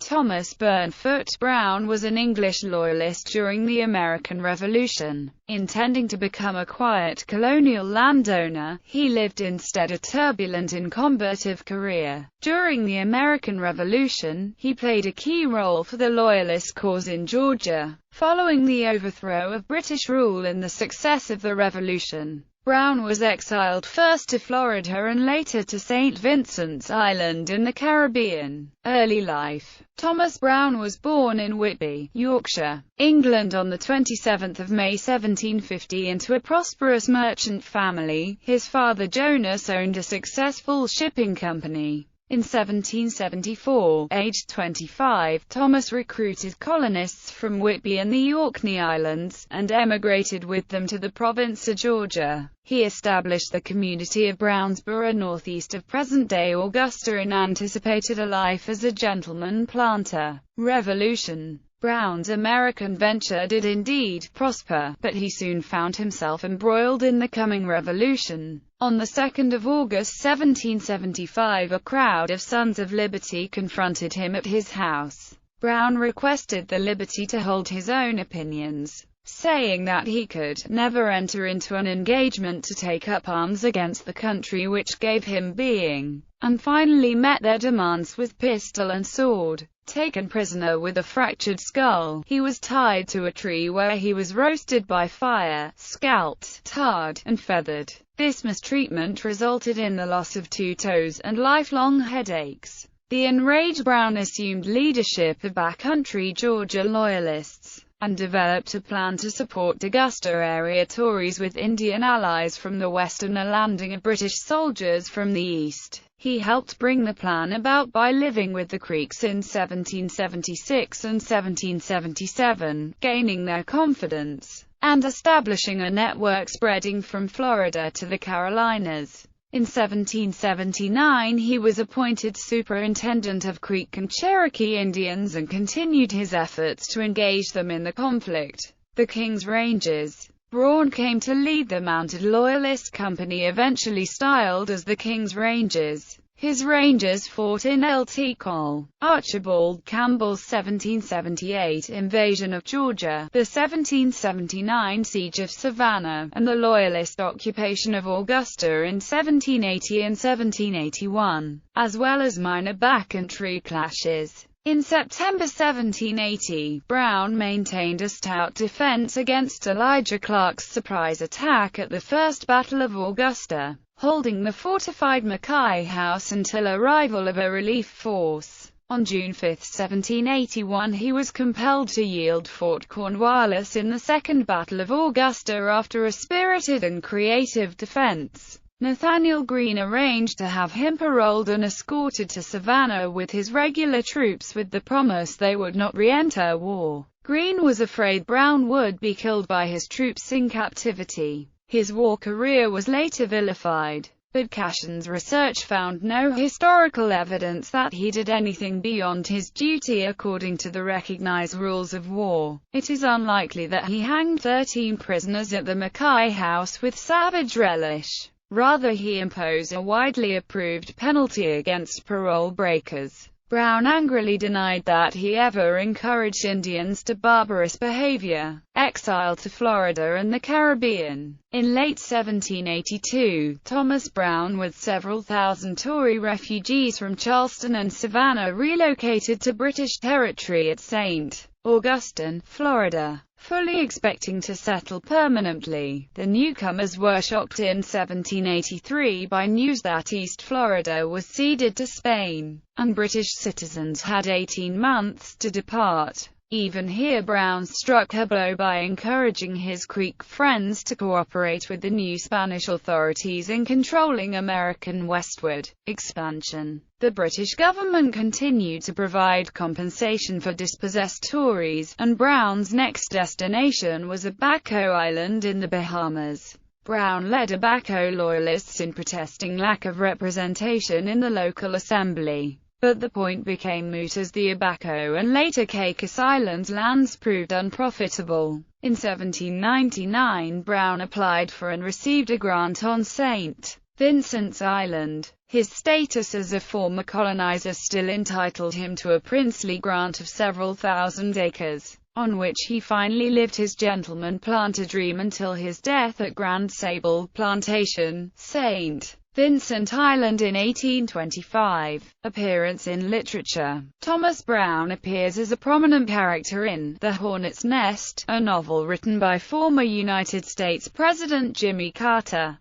Thomas Burnfoot Brown was an English Loyalist during the American Revolution. Intending to become a quiet colonial landowner, he lived instead a turbulent and combative career. During the American Revolution, he played a key role for the Loyalist cause in Georgia. Following the overthrow of British rule and the success of the Revolution, Brown was exiled first to Florida and later to St. Vincent's Island in the Caribbean. Early life. Thomas Brown was born in Whitby, Yorkshire, England on 27 May 1750 into a prosperous merchant family. His father Jonas owned a successful shipping company. In 1774, aged 25, Thomas recruited colonists from Whitby and the Orkney Islands, and emigrated with them to the province of Georgia. He established the community of Brownsboro northeast of present-day Augusta and anticipated a life as a gentleman planter. Revolution. Brown's American venture did indeed prosper, but he soon found himself embroiled in the coming revolution. On 2 August 1775, a crowd of Sons of Liberty confronted him at his house. Brown requested the liberty to hold his own opinions, saying that he could never enter into an engagement to take up arms against the country which gave him being, and finally met their demands with pistol and sword. Taken prisoner with a fractured skull, he was tied to a tree where he was roasted by fire, scalped, tarred, and feathered. This mistreatment resulted in the loss of 2 toes and lifelong headaches. The enraged Brown assumed leadership of backcountry Georgia Loyalists, and developed a plan to support Augusta area Tories with Indian allies from the west and a landing of British soldiers from the east. He helped bring the plan about by living with the Creeks in 1776 and 1777, gaining their confidence, and establishing a network spreading from Florida to the Carolinas. In 1779 he was appointed superintendent of Creek and Cherokee Indians and continued his efforts to engage them in the conflict. The King's Rangers. Brown came to lead the mounted Loyalist company eventually styled as the King's Rangers. His Rangers fought in Lt. Col. Archibald Campbell's 1778 invasion of Georgia, the 1779 siege of Savannah, and the Loyalist occupation of Augusta in 1780 and 1781, as well as minor backcountry clashes. In September 1780, Brown maintained a stout defense against Elijah Clark's surprise attack at the First Battle of Augusta, holding the fortified Mackay House until arrival of a relief force. On June 5, 1781 he was compelled to yield Fort Cornwallis in the Second Battle of Augusta after a spirited and creative defense. Nathanael Greene arranged to have him paroled and escorted to Savannah with his regular troops with the promise they would not re-enter war. Greene was afraid Brown would be killed by his troops in captivity. His war career was later vilified, but Cashin's research found no historical evidence that he did anything beyond his duty according to the recognized rules of war. It is unlikely that he hanged 13 prisoners at the Mackay House with savage relish. Rather, he imposed a widely approved penalty against parole breakers. Brown angrily denied that he ever encouraged Indians to barbarous behavior. Exiled to Florida and the Caribbean. In late 1782, Thomas Brown with several thousand Tory refugees from Charleston and Savannah relocated to British territory at St. Augustine, Florida. Fully expecting to settle permanently, the newcomers were shocked in 1783 by news that East Florida was ceded to Spain, and British citizens had 18 months to depart. Even here Brown struck a blow by encouraging his Creek friends to cooperate with the new Spanish authorities in controlling American westward expansion. The British government continued to provide compensation for dispossessed Tories, and Brown's next destination was Abaco Island in the Bahamas. Brown led Abaco Loyalists in protesting lack of representation in the local assembly. But the point became moot as the Abaco and later Caicos Islands lands proved unprofitable. In 1799 Brown applied for and received a grant on St. Vincent's Island. His status as a former colonizer still entitled him to a princely grant of several thousand acres, on which he finally lived his gentleman planter dream until his death at Grand Sable Plantation, St. Vincent Island in 1825. Appearance in literature. Thomas Brown appears as a prominent character in The Hornet's Nest, a novel written by former United States President Jimmy Carter.